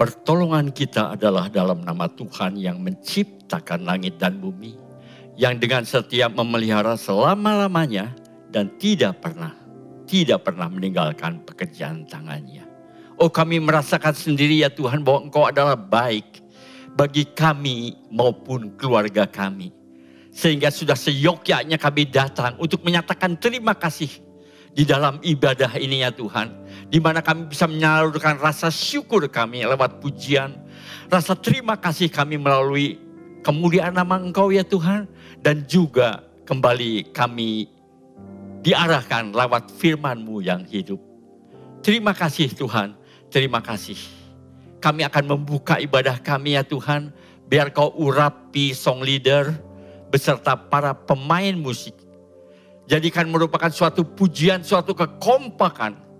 Pertolongan kita adalah dalam nama Tuhan yang menciptakan langit dan bumi, yang dengan setia memelihara selama-lamanya dan tidak pernah meninggalkan pekerjaan tangannya. Oh, kami merasakan sendiri ya Tuhan bahwa Engkau adalah baik bagi kami maupun keluarga kami. Sehingga sudah seyogyanya kami datang untuk menyatakan terima kasih di dalam ibadah ini ya Tuhan. Di mana kami bisa menyalurkan rasa syukur kami lewat pujian. Rasa terima kasih kami melalui kemuliaan nama Engkau ya Tuhan. Dan juga kembali kami diarahkan lewat firman-Mu yang hidup. Terima kasih Tuhan, terima kasih. Kami akan membuka ibadah kami ya Tuhan. Biar Kau urapi song leader beserta para pemain musik. Jadikan merupakan suatu pujian, suatu kekompakan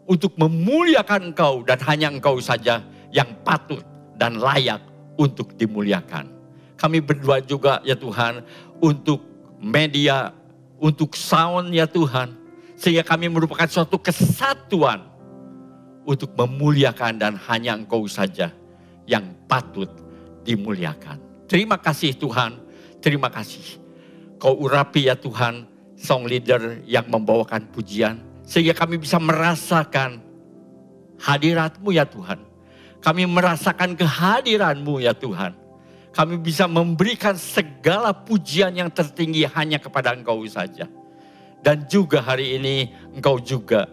untuk memuliakan Engkau dan hanya Engkau saja yang patut dan layak untuk dimuliakan. Kami berdoa juga ya Tuhan untuk media, untuk sound ya Tuhan. Sehingga kami merupakan suatu kesatuan untuk memuliakan dan hanya Engkau saja yang patut dimuliakan. Terima kasih Tuhan, terima kasih. Kau urapi ya Tuhan song leader yang membawakan pujian. Sehingga kami bisa merasakan hadirat-Mu ya Tuhan. Kami merasakan kehadiran-Mu ya Tuhan. Kami bisa memberikan segala pujian yang tertinggi hanya kepada Engkau saja. Dan juga hari ini Engkau juga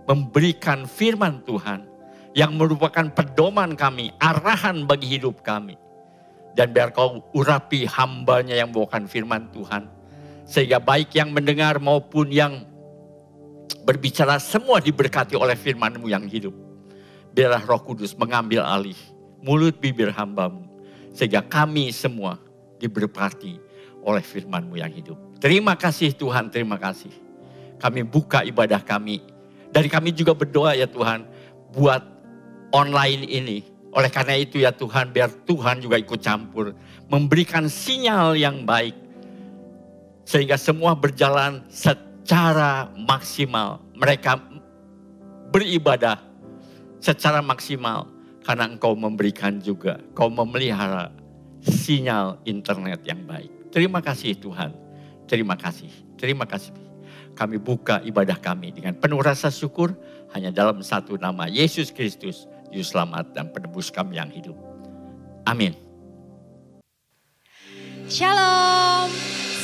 memberikan firman Tuhan yang merupakan pedoman kami, arahan bagi hidup kami. Dan biar Kau urapi hamba-Nya yang membawakan firman Tuhan. Sehingga baik yang mendengar maupun yang berbicara semua diberkati oleh firman-Mu yang hidup. Biarlah Roh Kudus mengambil alih mulut bibir hamba-Mu. Sehingga kami semua diberkati oleh firman-Mu yang hidup. Terima kasih Tuhan, terima kasih. Kami buka ibadah kami. Dan kami juga berdoa ya Tuhan buat online ini. Oleh karena itu ya Tuhan, biar Tuhan juga ikut campur. Memberikan sinyal yang baik. Sehingga semua berjalan secara maksimal. Mereka beribadah secara maksimal. Karena Engkau memberikan juga, Kau memelihara sinyal internet yang baik. Terima kasih Tuhan, terima kasih, terima kasih. Kami buka ibadah kami dengan penuh rasa syukur. Hanya dalam satu nama Yesus Kristus, Juru Selamat dan Penebus kami yang hidup. Amin. Shalom.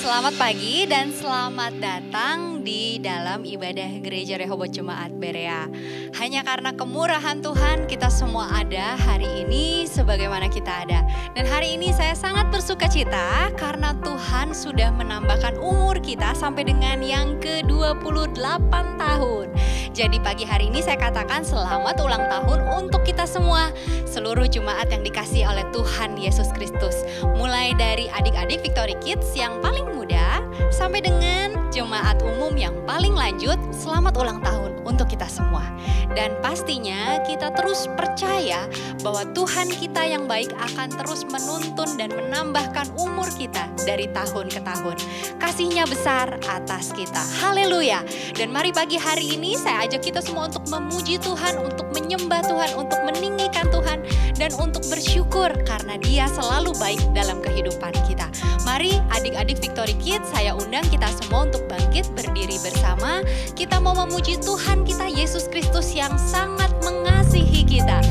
Selamat pagi dan selamat datang di dalam ibadah Gereja Rehoboth Jemaat Berea. Hanya karena kemurahan Tuhan kita semua ada hari ini sebagaimana kita ada. Dan hari ini saya sangat bersuka cita karena Tuhan sudah menambahkan umur kita sampai dengan yang ke-28 tahun. Jadi pagi hari ini saya katakan selamat ulang tahun untuk kita semua. Seluruh jemaat yang dikasihi oleh Tuhan Yesus Kristus. Mulai dari adik-adik Victory Kids yang paling muda sampai dengan jemaat umum yang paling lanjut, selamat ulang tahun untuk kita semua. Dan pastinya kita terus percaya bahwa Tuhan kita yang baik akan terus menuntun dan menambahkan umur kita dari tahun ke tahun. Kasih-Nya besar atas kita. Haleluya. Dan mari pagi hari ini saya ajak kita semua untuk memuji Tuhan, untuk menyembah Tuhan, untuk meninggikan Tuhan, dan untuk bersyukur karena Dia selalu baik dalam kehidupan kita. Mari adik-adik Victory Kids, saya undang kita semua untuk bangkit berdiri bersama. Kita mau memuji Tuhan kita Yesus Kristus yang sangat mengasihi kita.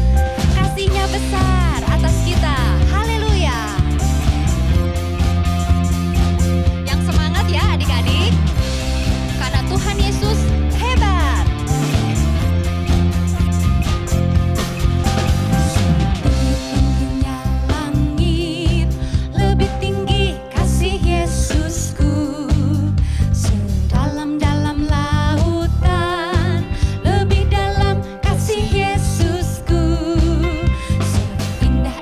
Kasih-Nya besar atas kita. Haleluya. Yang semangat ya adik-adik. Karena Tuhan Yesus hebat. Tingginya langit, lebih tinggi kasih Yesusku. Sedalam-dalam lautan, lebih dalam kasih Yesusku. Seindah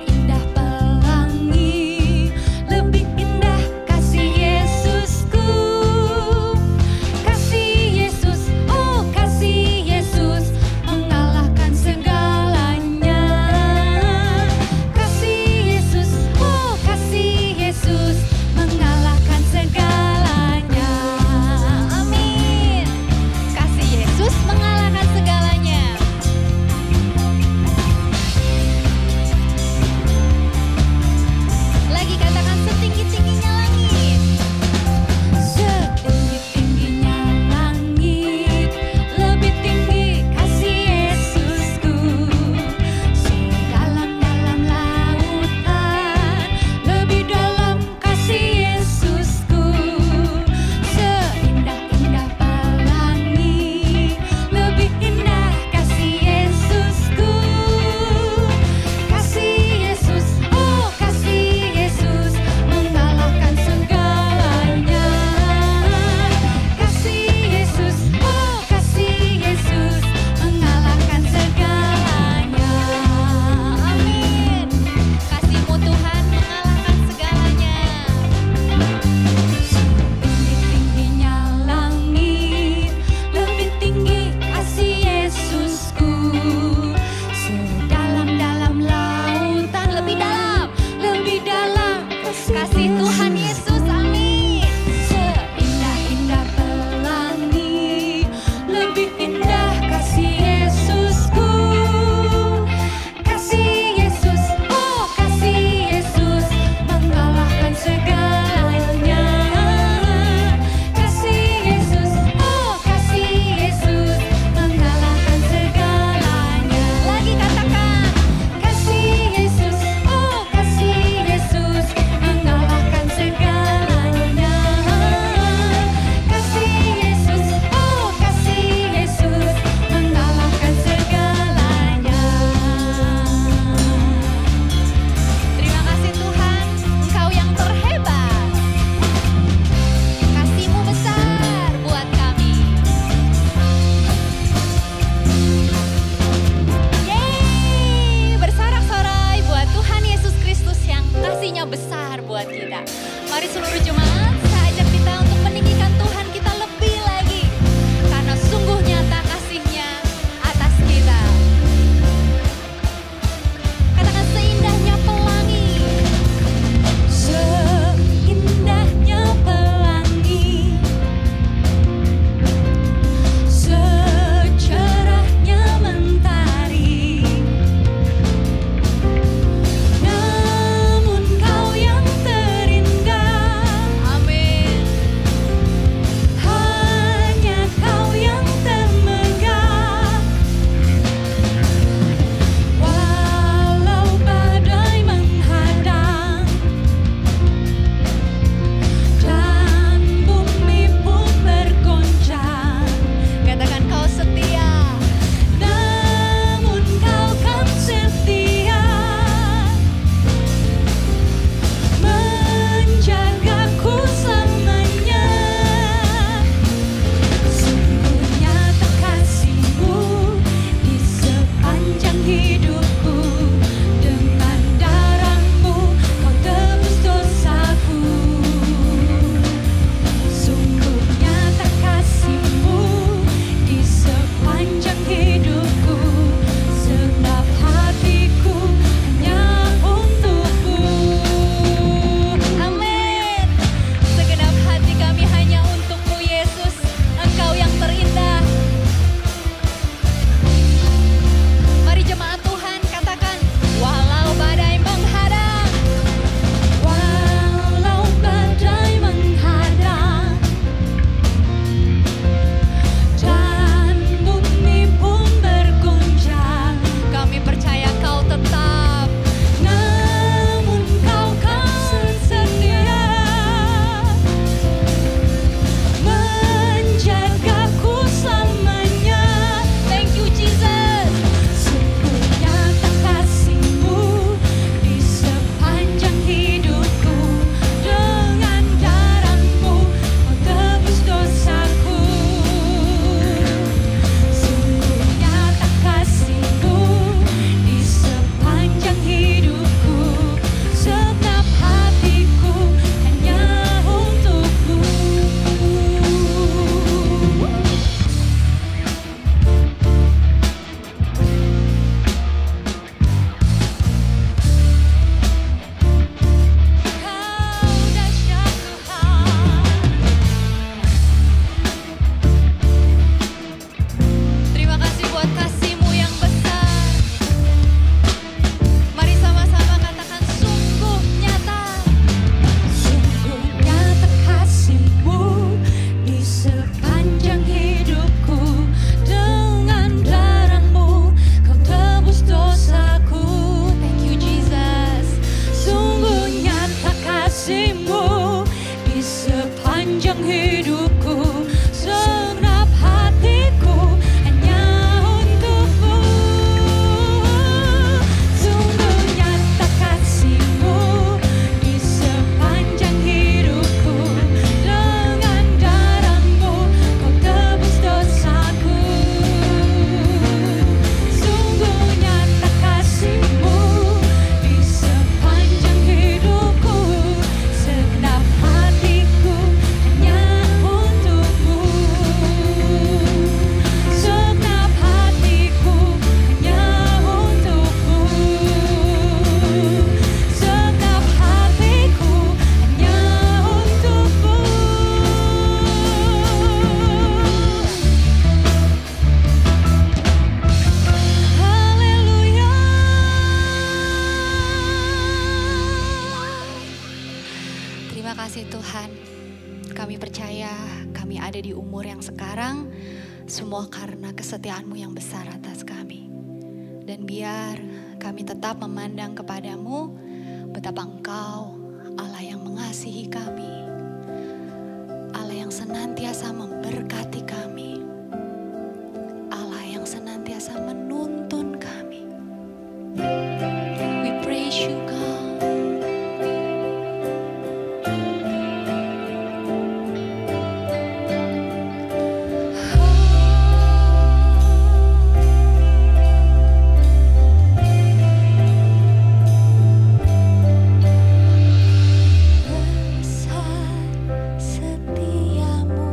lebih indah kasih Yesusku. Kasih Yesus, oh kasih Yesus mengalahkan segalanya. Kasih Yesus, oh kasih Yesus mengalahkan segalanya. Lagi katakan, kasih Yesus, oh kasih Yesus mengalahkan segalanya. Kasih Yesus, oh kasih Yesus semua karena kesetiaan-Mu yang besar atas kami. Dan biar kami tetap memandang kepadamu, betapa Engkau Allah yang mengasihi kami, Allah yang senantiasa memberkati kami, Allah yang senantiasa menuntun kami. We praise you, God. Setiamu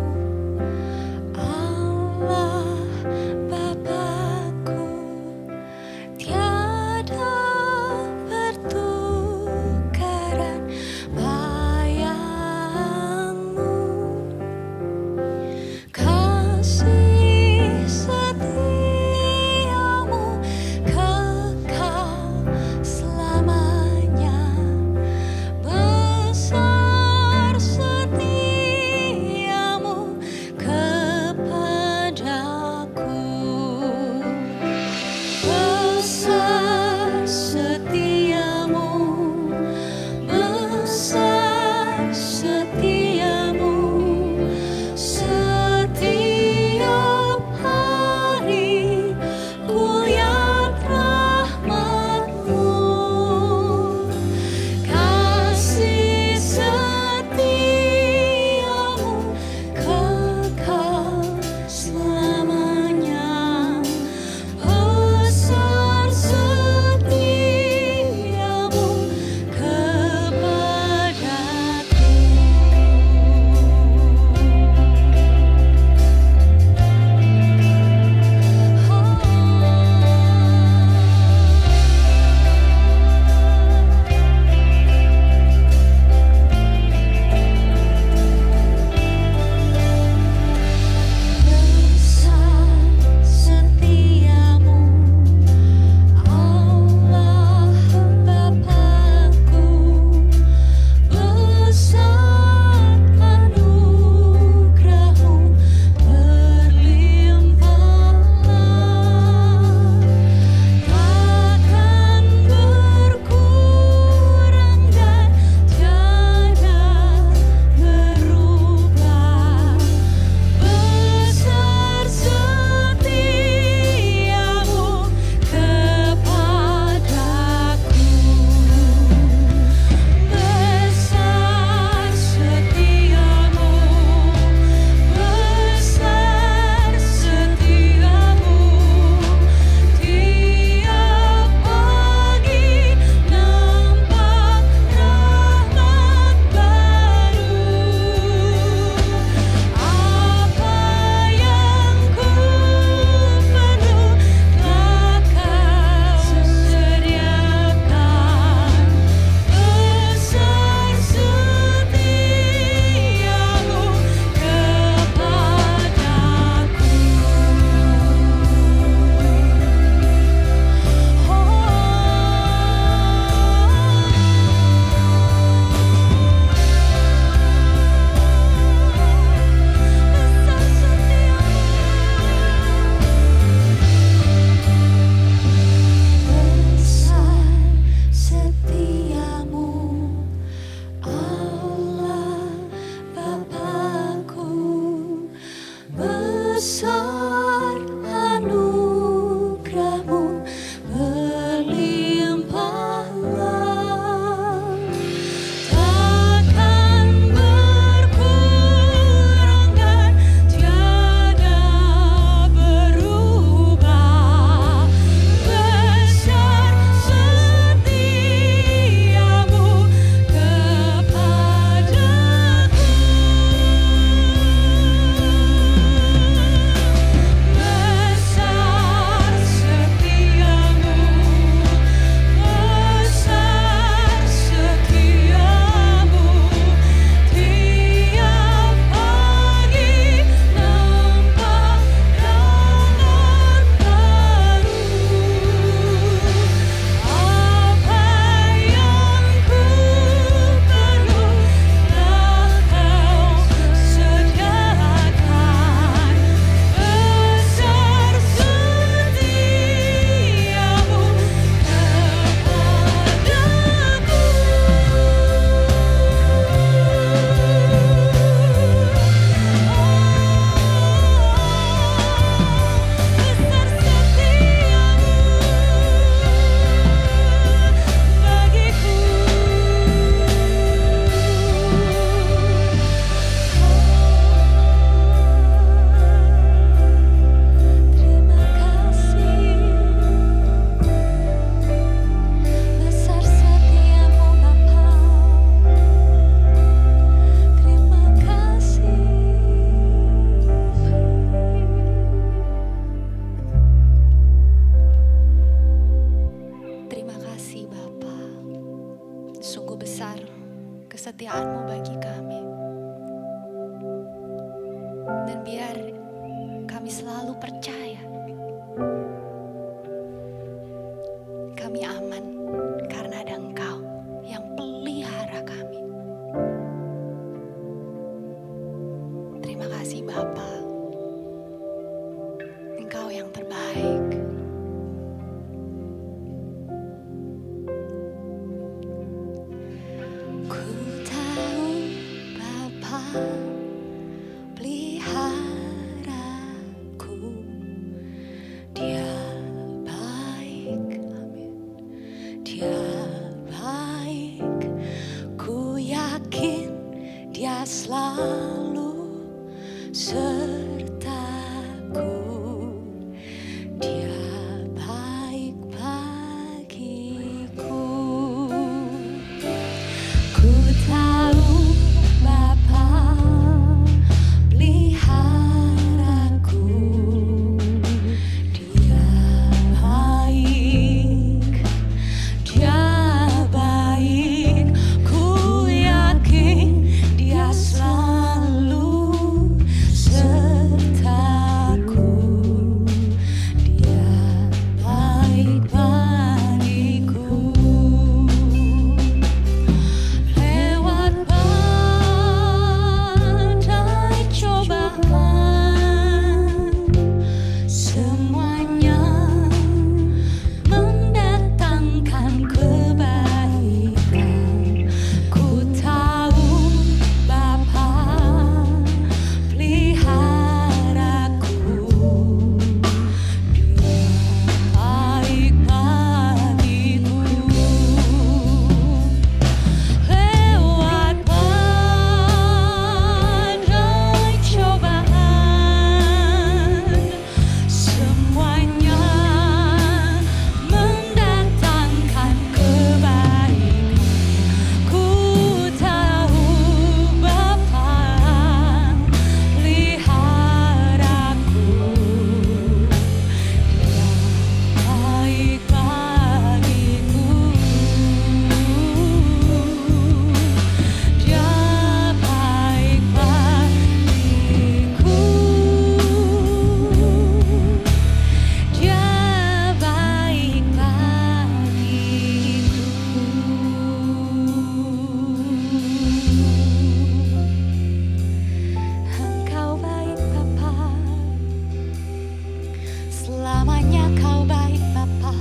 Engkau baik Bapa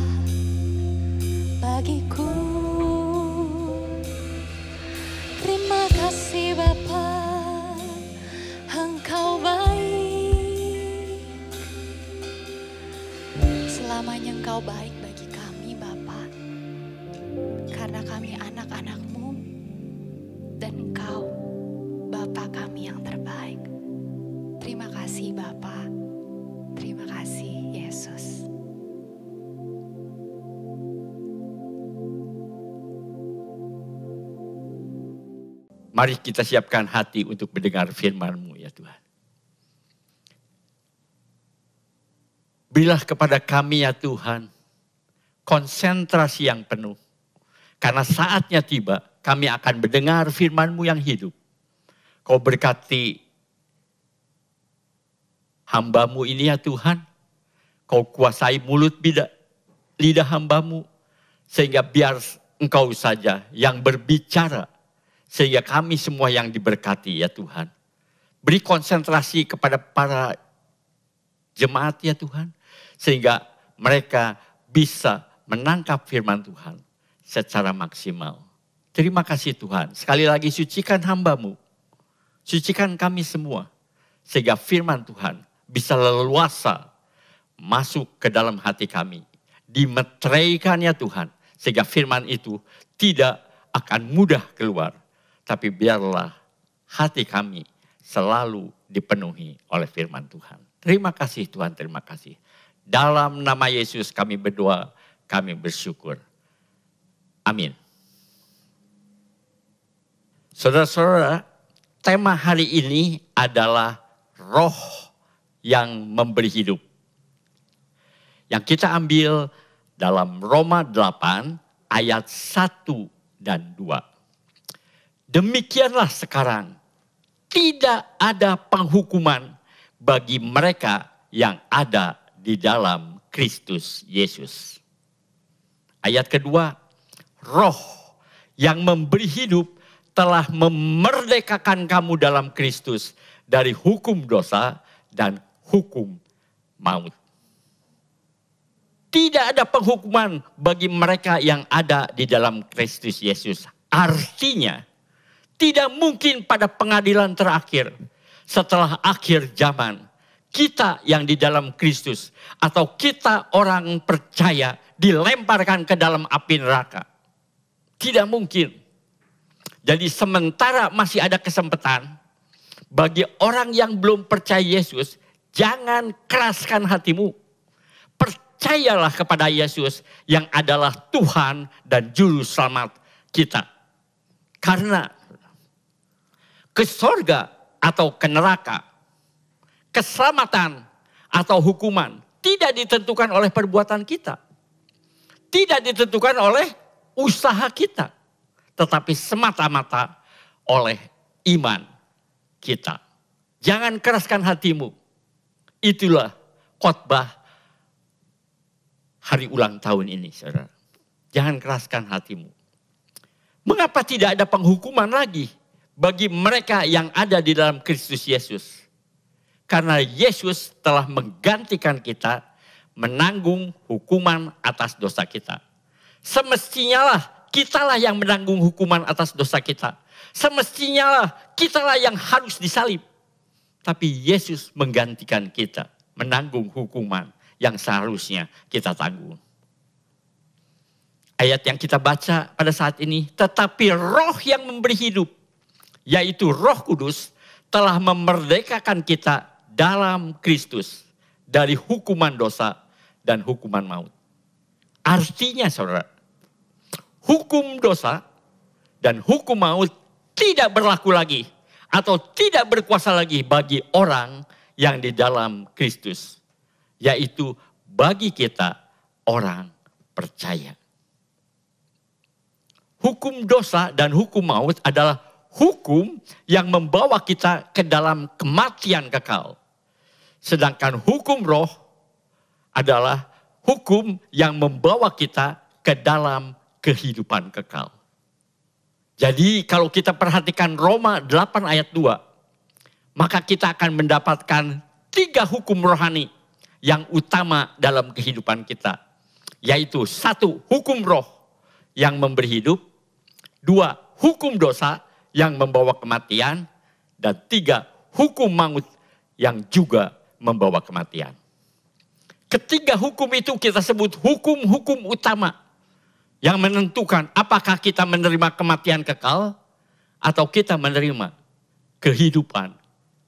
bagiku. Terima kasih Bapa, Engkau baik. Selamanya Engkau baik bagi kami Bapa, karena kami anak-anak-Mu dan Engkau Bapa kami yang terbaik. Terima kasih Bapa, terima kasih Yesus. Mari kita siapkan hati untuk mendengar firman-Mu ya Tuhan. Berilah kepada kami ya Tuhan konsentrasi yang penuh. Karena saatnya tiba kami akan mendengar firman-Mu yang hidup. Kau berkati hamba-Mu ini ya Tuhan. Kau kuasai mulut lidah hamba-Mu. Sehingga biar Engkau saja yang berbicara. Sehingga kami semua yang diberkati ya Tuhan. Beri konsentrasi kepada para jemaat ya Tuhan. Sehingga mereka bisa menangkap firman Tuhan secara maksimal. Terima kasih Tuhan. Sekali lagi sucikan hamba-Mu. Sucikan kami semua. Sehingga firman Tuhan bisa leluasa masuk ke dalam hati kami. Dimeteraikan ya Tuhan. Sehingga firman itu tidak akan mudah keluar. Tapi biarlah hati kami selalu dipenuhi oleh firman Tuhan. Terima kasih Tuhan, terima kasih. Dalam nama Yesus kami berdoa, kami bersyukur. Amin. Saudara-saudara, tema hari ini adalah roh yang memberi hidup. Yang kita ambil dalam Roma 8 ayat 1 dan 2. Demikianlah sekarang tidak ada penghukuman bagi mereka yang ada di dalam Kristus Yesus. Ayat kedua, roh yang memberi hidup telah memerdekakan kamu dalam Kristus dari hukum dosa dan hukum maut. Tidak ada penghukuman bagi mereka yang ada di dalam Kristus Yesus. Artinya, tidak mungkin pada pengadilan terakhir setelah akhir zaman kita yang di dalam Kristus atau kita orang percaya dilemparkan ke dalam api neraka. Tidak mungkin. Jadi sementara masih ada kesempatan bagi orang yang belum percaya Yesus, jangan keraskan hatimu. Percayalah kepada Yesus yang adalah Tuhan dan Juru Selamat kita. Karena ke sorga atau ke neraka, keselamatan atau hukuman tidak ditentukan oleh perbuatan kita. Tidak ditentukan oleh usaha kita. Tetapi semata-mata oleh iman kita. Jangan keraskan hatimu. Itulah khotbah hari ulang tahun ini, saudara. Jangan keraskan hatimu. Mengapa tidak ada penghukuman lagi bagi mereka yang ada di dalam Kristus Yesus? Karena Yesus telah menggantikan kita menanggung hukuman atas dosa kita. Semestinya lah kitalah yang menanggung hukuman atas dosa kita. Semestinya lah kitalah yang harus disalib. Tapi Yesus menggantikan kita menanggung hukuman yang seharusnya kita tanggung. Ayat yang kita baca pada saat ini, tetapi roh yang memberi hidup, yaitu Roh Kudus, telah memerdekakan kita dalam Kristus dari hukuman dosa dan hukuman maut. Artinya saudara, hukum dosa dan hukum maut tidak berlaku lagi atau tidak berkuasa lagi bagi orang yang di dalam Kristus, yaitu bagi kita orang percaya. Hukum dosa dan hukum maut adalah hukum yang membawa kita ke dalam kematian kekal. Sedangkan hukum roh adalah hukum yang membawa kita ke dalam kehidupan kekal. Jadi kalau kita perhatikan Roma 8 ayat 2, maka kita akan mendapatkan 3 hukum rohani yang utama dalam kehidupan kita. Yaitu 1, hukum roh yang memberi hidup. 2, hukum dosa yang membawa kematian. Dan 3, hukum maut yang juga membawa kematian. Ketiga hukum itu kita sebut hukum-hukum utama yang menentukan apakah kita menerima kematian kekal atau kita menerima kehidupan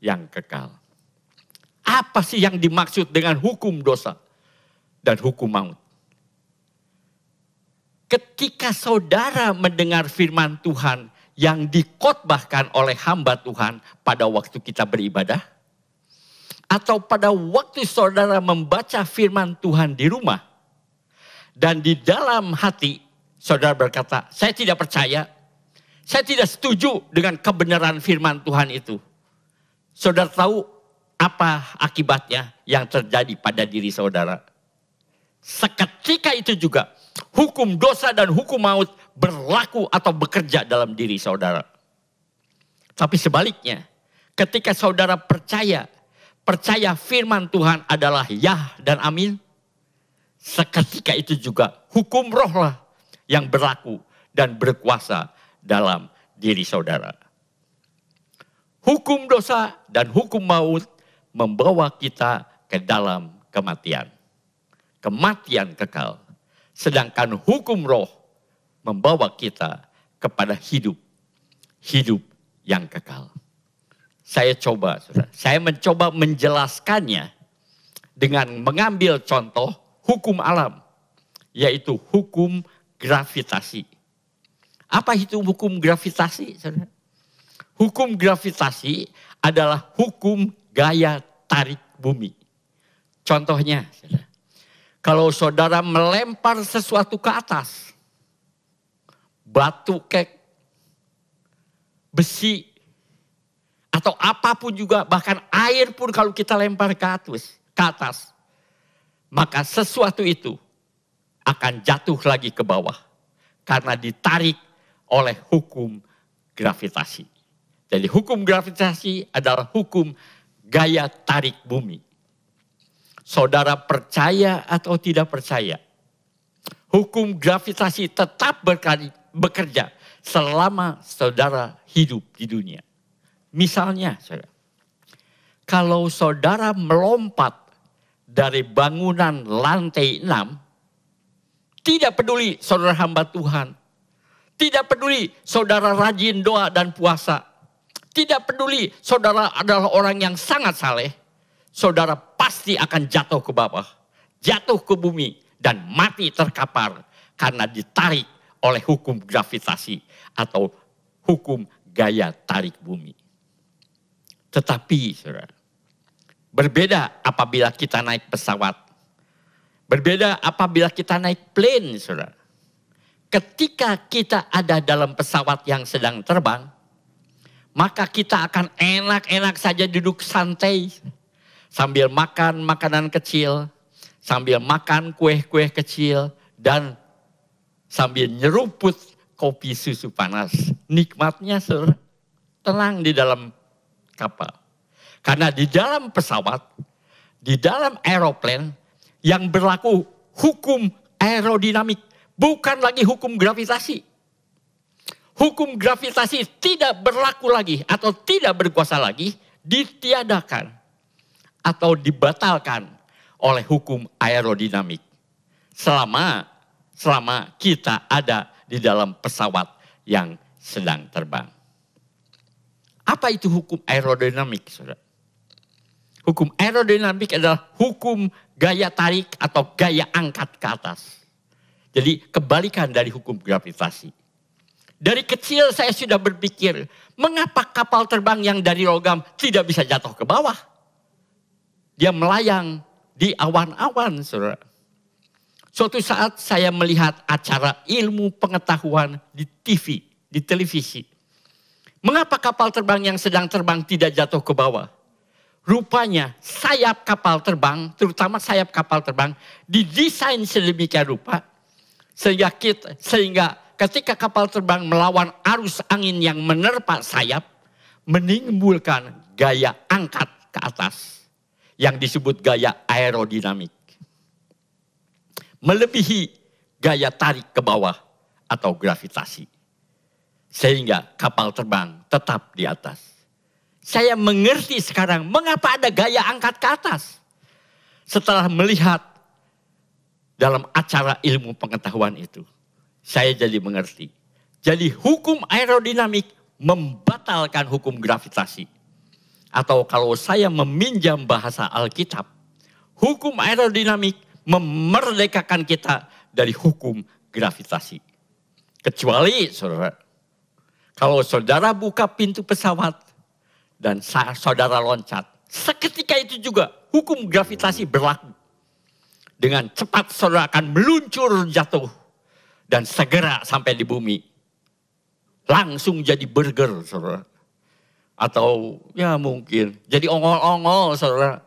yang kekal. Apa sih yang dimaksud dengan hukum dosa dan hukum maut? Ketika saudara mendengar firman Tuhan yang dikhotbahkan oleh hamba Tuhan pada waktu kita beribadah, atau pada waktu saudara membaca firman Tuhan di rumah, dan di dalam hati saudara berkata, saya tidak percaya, saya tidak setuju dengan kebenaran firman Tuhan itu. Saudara tahu apa akibatnya yang terjadi pada diri saudara? Seketika itu juga hukum dosa dan hukum maut berlaku atau bekerja dalam diri saudara. Tapi sebaliknya, ketika saudara percaya firman Tuhan adalah ya dan amin, seketika itu juga hukum roh lah yang berlaku dan berkuasa dalam diri saudara. Hukum dosa dan hukum maut membawa kita ke dalam kematian. Kematian kekal. Sedangkan hukum roh membawa kita kepada hidup. Hidup yang kekal. Saya mencoba menjelaskannya dengan mengambil contoh hukum alam. Yaitu hukum gravitasi. Apa itu hukum gravitasi? Saudara? Hukum gravitasi adalah hukum gaya tarik bumi. Contohnya, saudara, kalau saudara melempar sesuatu ke atas, batu kek, besi, atau apapun juga, bahkan air pun kalau kita lempar ke atas, maka sesuatu itu akan jatuh lagi ke bawah karena ditarik oleh hukum gravitasi. Jadi hukum gravitasi adalah hukum gaya tarik bumi. Saudara percaya atau tidak percaya, hukum gravitasi tetap bekerja selama saudara hidup di dunia. Misalnya, saudara, kalau saudara melompat dari bangunan lantai 6, tidak peduli saudara hamba Tuhan, tidak peduli saudara rajin doa dan puasa, tidak peduli saudara adalah orang yang sangat saleh, saudara pasti akan jatuh ke bawah, jatuh ke bumi, dan mati terkapar karena ditarik oleh hukum gravitasi atau hukum gaya tarik bumi. Tetapi saudara, berbeda apabila kita naik pesawat, berbeda apabila kita naik plane, saudara. Ketika kita ada dalam pesawat yang sedang terbang, maka kita akan enak-enak saja duduk santai, sambil makan makanan kecil, sambil makan kue-kue kecil, dan sambil nyeruput kopi susu panas. Nikmatnya saudara, tenang di dalam kapal. Karena di dalam pesawat, di dalam aeroplane, yang berlaku hukum aerodinamik, bukan lagi hukum gravitasi. Hukum gravitasi tidak berlaku lagi atau tidak berkuasa lagi, ditiadakan atau dibatalkan oleh hukum aerodinamik. Selama kita ada di dalam pesawat yang sedang terbang. Apa itu hukum aerodinamik, saudara? Hukum aerodinamik adalah hukum gaya tarik atau gaya angkat ke atas. Jadi kebalikan dari hukum gravitasi. Dari kecil saya sudah berpikir, mengapa kapal terbang yang dari logam tidak bisa jatuh ke bawah? Dia melayang di awan-awan, saudara. Suatu saat saya melihat acara ilmu pengetahuan di TV, di televisi. Mengapa kapal terbang yang sedang terbang tidak jatuh ke bawah? Rupanya sayap kapal terbang, terutama sayap kapal terbang, didesain sedemikian rupa sehingga ketika kapal terbang melawan arus angin yang menerpa sayap, menimbulkan gaya angkat ke atas yang disebut gaya aerodinamik. Melebihi gaya tarik ke bawah atau gravitasi. Sehingga kapal terbang tetap di atas. Saya mengerti sekarang mengapa ada gaya angkat ke atas. Setelah melihat dalam acara ilmu pengetahuan itu, saya jadi mengerti. Jadi hukum aerodinamik membatalkan hukum gravitasi. Atau kalau saya meminjam bahasa Alkitab, hukum aerodinamik memerdekakan kita dari hukum gravitasi. Kecuali saudara, kalau saudara buka pintu pesawat dan saudara loncat, seketika itu juga hukum gravitasi berlaku. Dengan cepat saudara akan meluncur jatuh dan segera sampai di bumi. Langsung jadi burger saudara. Atau ya mungkin jadi ongol-ongol saudara.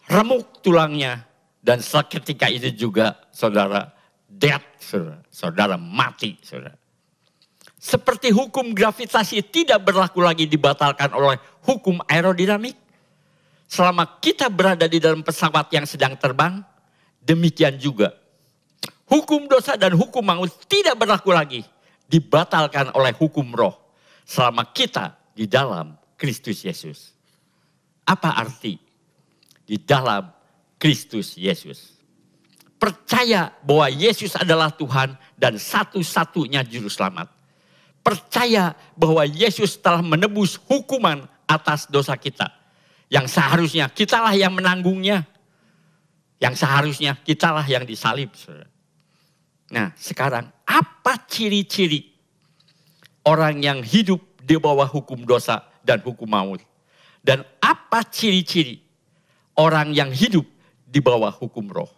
Remuk tulangnya. Dan seketika itu juga saudara dead, saudara mati. Saudara. Seperti hukum gravitasi tidak berlaku lagi dibatalkan oleh hukum aerodinamik. Selama kita berada di dalam pesawat yang sedang terbang, demikian juga. Hukum dosa dan hukum maut tidak berlaku lagi dibatalkan oleh hukum roh. Selama kita di dalam Kristus Yesus. Apa arti di dalam Kristus Yesus? Percaya bahwa Yesus adalah Tuhan dan satu-satunya juru selamat. Percaya bahwa Yesus telah menebus hukuman atas dosa kita. Yang seharusnya kitalah yang menanggungnya. Yang seharusnya kitalah yang disalib. Nah sekarang apa ciri-ciri orang yang hidup di bawah hukum dosa dan hukum maut? Dan apa ciri-ciri orang yang hidup di bawah hukum roh?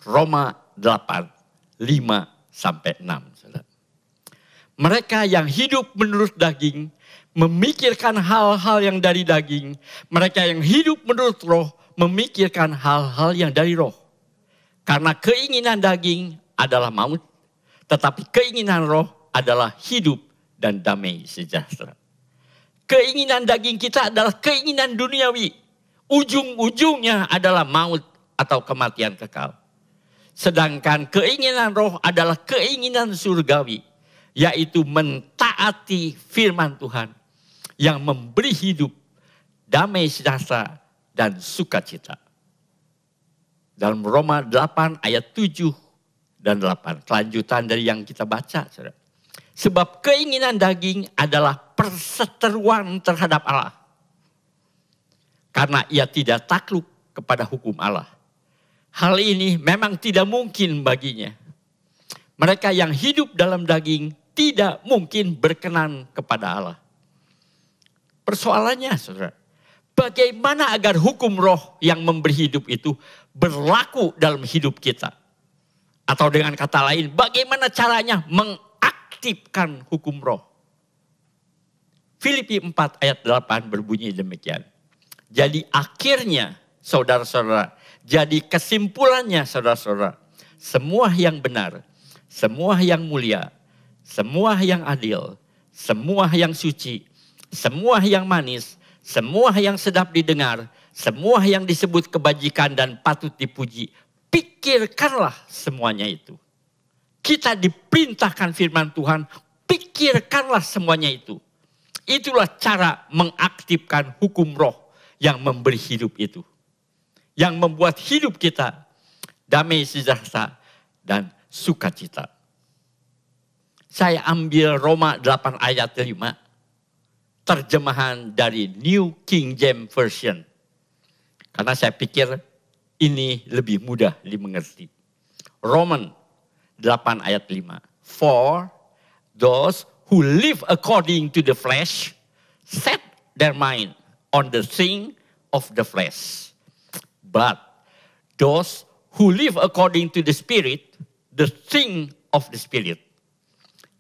Roma 8, 5-6. Mereka yang hidup menurut daging, memikirkan hal-hal yang dari daging. Mereka yang hidup menurut roh, memikirkan hal-hal yang dari roh. Karena keinginan daging adalah maut, tetapi keinginan roh adalah hidup dan damai sejahtera. Keinginan daging kita adalah keinginan duniawi. Ujung-ujungnya adalah maut atau kematian kekal. Sedangkan keinginan roh adalah keinginan surgawi. Yaitu mentaati firman Tuhan. Yang memberi hidup, damai sejahtera dan sukacita. Dalam Roma 8 ayat 7 dan 8. Kelanjutan dari yang kita baca. Saudara. Sebab keinginan daging adalah perseteruan terhadap Allah. Karena ia tidak takluk kepada hukum Allah. Hal ini memang tidak mungkin baginya. Mereka yang hidup dalam daging tidak mungkin berkenan kepada Allah. Persoalannya saudara, bagaimana agar hukum roh yang memberi hidup itu berlaku dalam hidup kita? Atau dengan kata lain, bagaimana caranya mengaktifkan hukum roh? Filipi 4 ayat 8 berbunyi demikian. Jadi akhirnya saudara-saudara, jadi kesimpulannya saudara-saudara, semua yang benar, semua yang mulia, semua yang adil, semua yang suci, semua yang manis, semua yang sedap didengar, semua yang disebut kebajikan dan patut dipuji, pikirkanlah semuanya itu. Kita diperintahkan firman Tuhan, pikirkanlah semuanya itu. Itulah cara mengaktifkan hukum roh yang memberi hidup itu. Yang membuat hidup kita damai sejahtera dan sukacita. Saya ambil Roma 8 ayat 5. Terjemahan dari New King James Version. Karena saya pikir ini lebih mudah dimengerti. Roman 8 ayat 5. For those who live according to the flesh set their mind on the thing of the flesh. But those who live according to the Spirit, the thing of the Spirit.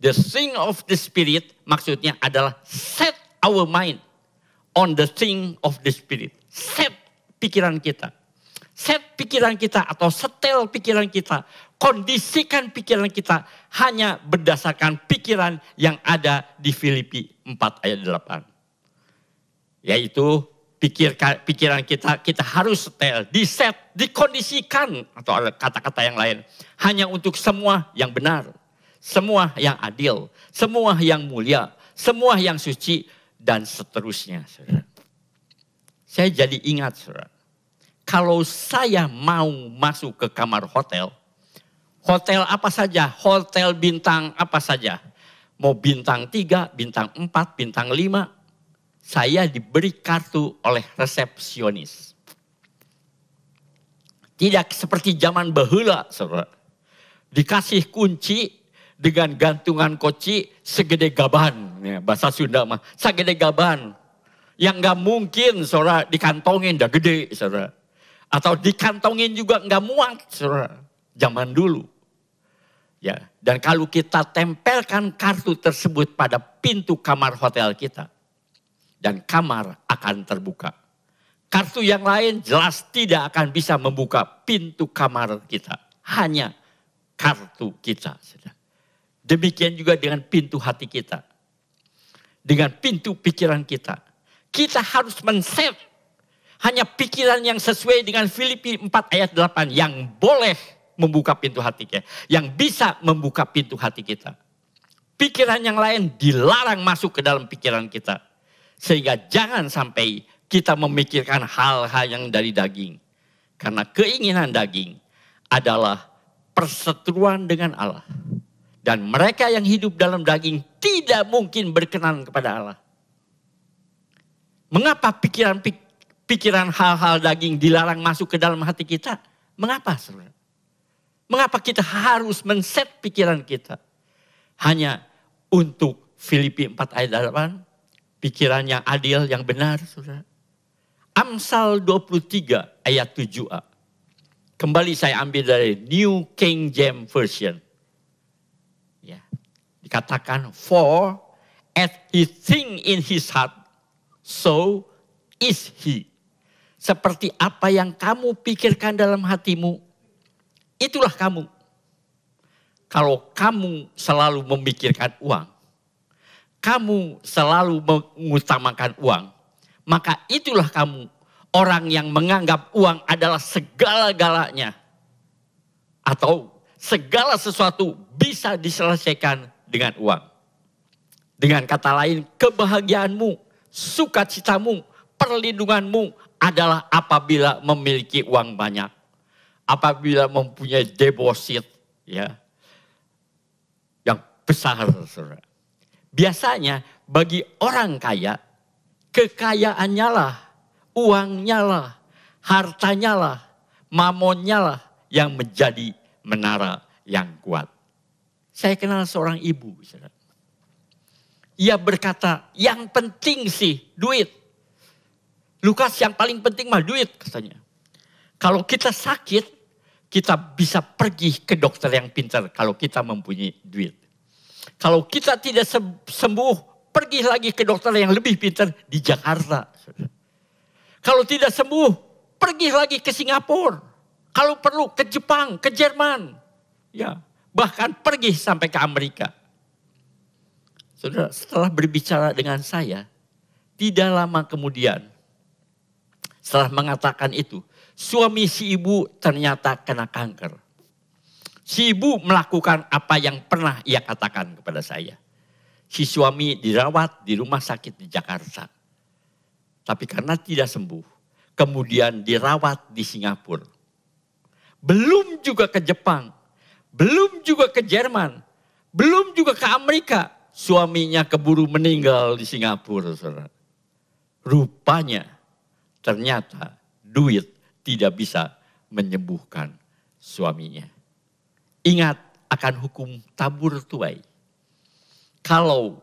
The thing of the Spirit maksudnya adalah set our mind on the thing of the Spirit. Set pikiran kita. Set pikiran kita atau setel pikiran kita. Kondisikan pikiran kita hanya berdasarkan pikiran yang ada di Filipi 4 ayat 8. Yaitu pikiran kita harus setel, diset, dikondisikan, atau ada kata-kata yang lain. Hanya untuk semua yang benar, semua yang adil, semua yang mulia, semua yang suci, dan seterusnya. Saudara. Saya jadi ingat, saudara. Kalau saya mau masuk ke kamar hotel apa saja, hotel bintang apa saja. Mau bintang 3, bintang 4, bintang 5. Saya diberi kartu oleh resepsionis. Tidak seperti zaman baheula, saudara. Dikasih kunci dengan gantungan kunci segede gaban. Ya, bahasa Sunda mah, segede gaban. Yang gak mungkin, saudara, dikantongin, dah gede, saudara. Atau dikantongin juga gak muat, saudara. Zaman dulu. Ya, dan kalau kita tempelkan kartu tersebut pada pintu kamar hotel kita, dan kamar akan terbuka. Kartu yang lain jelas tidak akan bisa membuka pintu kamar kita. Hanya kartu kita. Demikian juga dengan pintu hati kita. Dengan pintu pikiran kita. Kita harus men-save hanya pikiran yang sesuai dengan Filipi 4 ayat 8. Yang boleh membuka pintu hati kita. Yang bisa membuka pintu hati kita. Pikiran yang lain dilarang masuk ke dalam pikiran kita. Sehingga jangan sampai kita memikirkan hal-hal yang dari daging. Karena keinginan daging adalah perseteruan dengan Allah. Dan mereka yang hidup dalam daging tidak mungkin berkenan kepada Allah. Mengapa pikiran hal-hal daging dilarang masuk ke dalam hati kita? Mengapa, saudara? Mengapa kita harus men-set pikiran kita? Hanya untuk Filipi 4 ayat 8. Pikiran yang adil, yang benar, saudara. Amsal 23 ayat 7a. Kembali saya ambil dari New King James Version. Ya, dikatakan, for as he think in his heart, so is he. Seperti apa yang kamu pikirkan dalam hatimu, itulah kamu. Kalau kamu selalu memikirkan uang, kamu selalu mengutamakan uang, maka itulah kamu orang yang menganggap uang adalah segala-galanya. Atau segala sesuatu bisa diselesaikan dengan uang. Dengan kata lain, kebahagiaanmu, sukacitamu, perlindunganmu adalah apabila memiliki uang banyak. Apabila mempunyai deposit ya, yang besar, saudara. Biasanya bagi orang kaya, kekayaannya lah, uangnya lah, hartanya lah, mamonnya lah yang menjadi menara yang kuat. Saya kenal seorang ibu. Ia berkata, yang penting sih duit. Lukas, yang paling penting mah duit katanya. Kalau kita sakit, kita bisa pergi ke dokter yang pintar kalau kita mempunyai duit. Kalau kita tidak sembuh, pergi lagi ke dokter yang lebih pintar di Jakarta. Kalau tidak sembuh, pergi lagi ke Singapura. Kalau perlu ke Jepang, ke Jerman. Ya, bahkan pergi sampai ke Amerika. Saudara, setelah berbicara dengan saya, tidak lama kemudian, setelah mengatakan itu, suami si ibu ternyata kena kanker. Si ibu melakukan apa yang pernah ia katakan kepada saya. Si suami dirawat di rumah sakit di Jakarta. Tapi karena tidak sembuh, kemudian dirawat di Singapura. Belum juga ke Jepang, belum juga ke Jerman, belum juga ke Amerika. Suaminya keburu meninggal di Singapura, saudara. Rupanya ternyata duit tidak bisa menyembuhkan suaminya. Ingat akan hukum tabur tuai. Kalau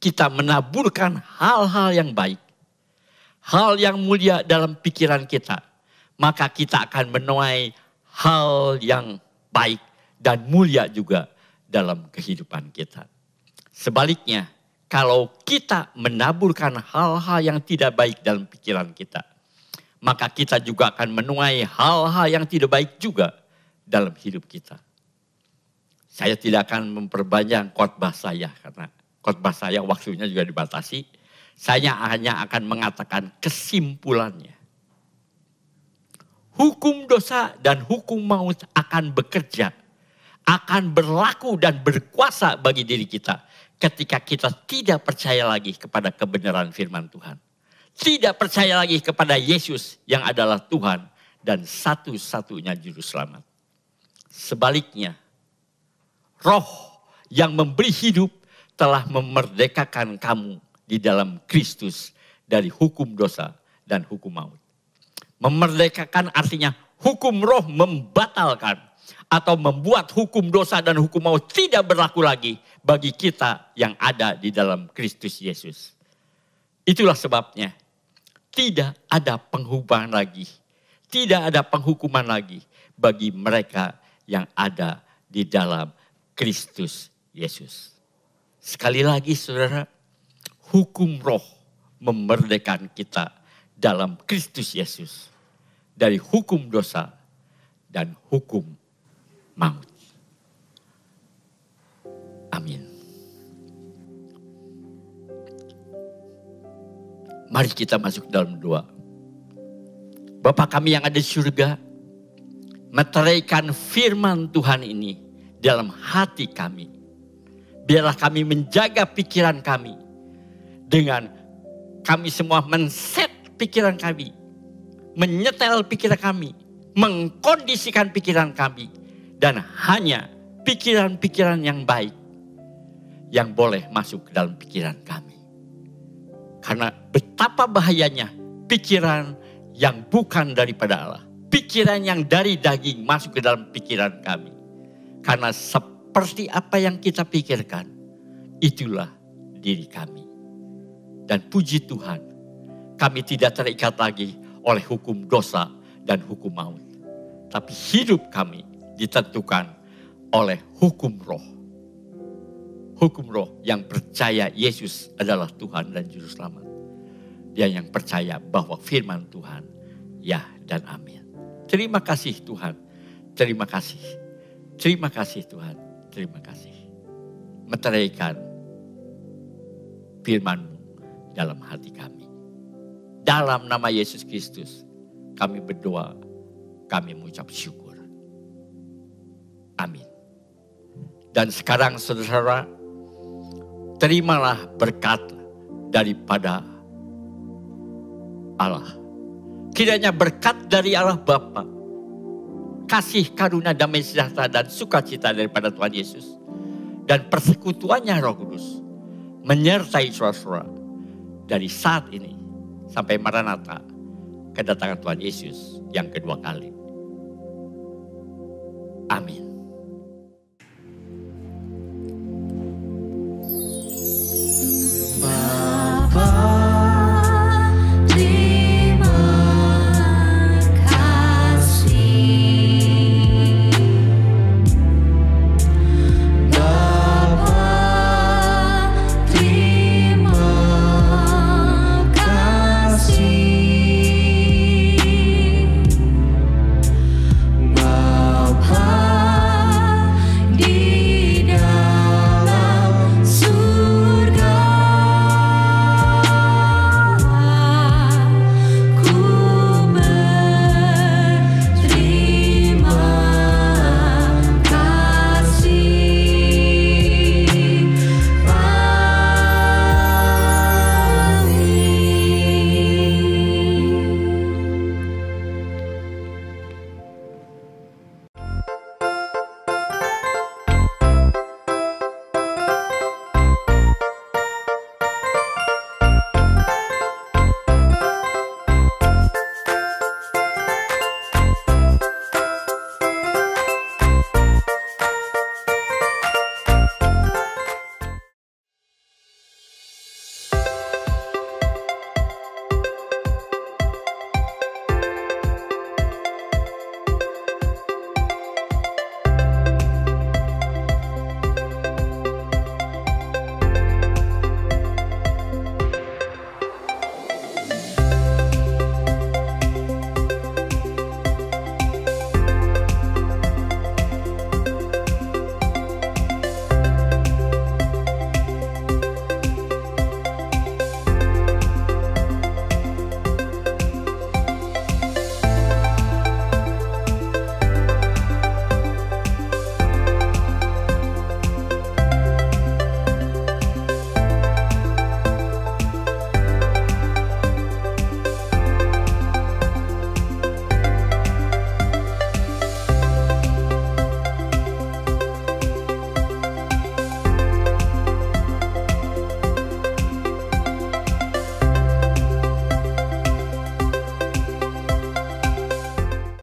kita menaburkan hal-hal yang baik, hal yang mulia dalam pikiran kita, maka kita akan menuai hal yang baik dan mulia juga dalam kehidupan kita. Sebaliknya, kalau kita menaburkan hal-hal yang tidak baik dalam pikiran kita, maka kita juga akan menuai hal-hal yang tidak baik juga dalam hidup kita. Saya tidak akan memperbanyak khotbah saya karena khotbah saya waktunya juga dibatasi. Saya hanya akan mengatakan kesimpulannya. Hukum dosa dan hukum maut akan bekerja, akan berlaku dan berkuasa bagi diri kita ketika kita tidak percaya lagi kepada kebenaran firman Tuhan. Tidak percaya lagi kepada Yesus yang adalah Tuhan dan satu-satunya juru selamat. Sebaliknya, Roh yang memberi hidup telah memerdekakan kamu di dalam Kristus dari hukum dosa dan hukum maut. Memerdekakan artinya hukum roh membatalkan atau membuat hukum dosa dan hukum maut tidak berlaku lagi bagi kita yang ada di dalam Kristus Yesus. Itulah sebabnya tidak ada penghukuman lagi. Tidak ada penghukuman lagi bagi mereka yang ada di dalam Kristus Yesus. Sekali lagi saudara, hukum roh memerdekakan kita dalam Kristus Yesus dari hukum dosa dan hukum maut. Amin. Mari kita masuk dalam doa. Bapa kami yang ada di surga, meteraikan firman Tuhan ini dalam hati kami. Biarlah kami menjaga pikiran kami dengan kami semua men-set pikiran kami, menyetel pikiran kami, mengkondisikan pikiran kami, dan hanya pikiran-pikiran yang baik yang boleh masuk ke dalam pikiran kami. Karena betapa bahayanya pikiran yang bukan daripada Allah, pikiran yang dari daging masuk ke dalam pikiran kami. Karena seperti apa yang kita pikirkan, itulah diri kami. Dan puji Tuhan, kami tidak terikat lagi oleh hukum dosa dan hukum maut. Tapi hidup kami ditentukan oleh hukum roh. Hukum roh yang percaya Yesus adalah Tuhan dan Juru Selamat. Dia yang percaya bahwa firman Tuhan ya dan amin. Terima kasih Tuhan. Terima kasih. Terima kasih Tuhan. Terima kasih. Meteraikan firman-Mu dalam hati kami. Dalam nama Yesus Kristus kami berdoa, kami mengucap syukur. Amin. Dan sekarang saudara, terimalah berkat daripada Allah. Kiranya berkat dari Allah Bapa, kasih karunia damai sejahtera dan sukacita daripada Tuhan Yesus, dan persekutuannya Roh Kudus menyertai saudara-saudara dari saat ini sampai Maranatha, kedatangan Tuhan Yesus yang kedua kali. Amin.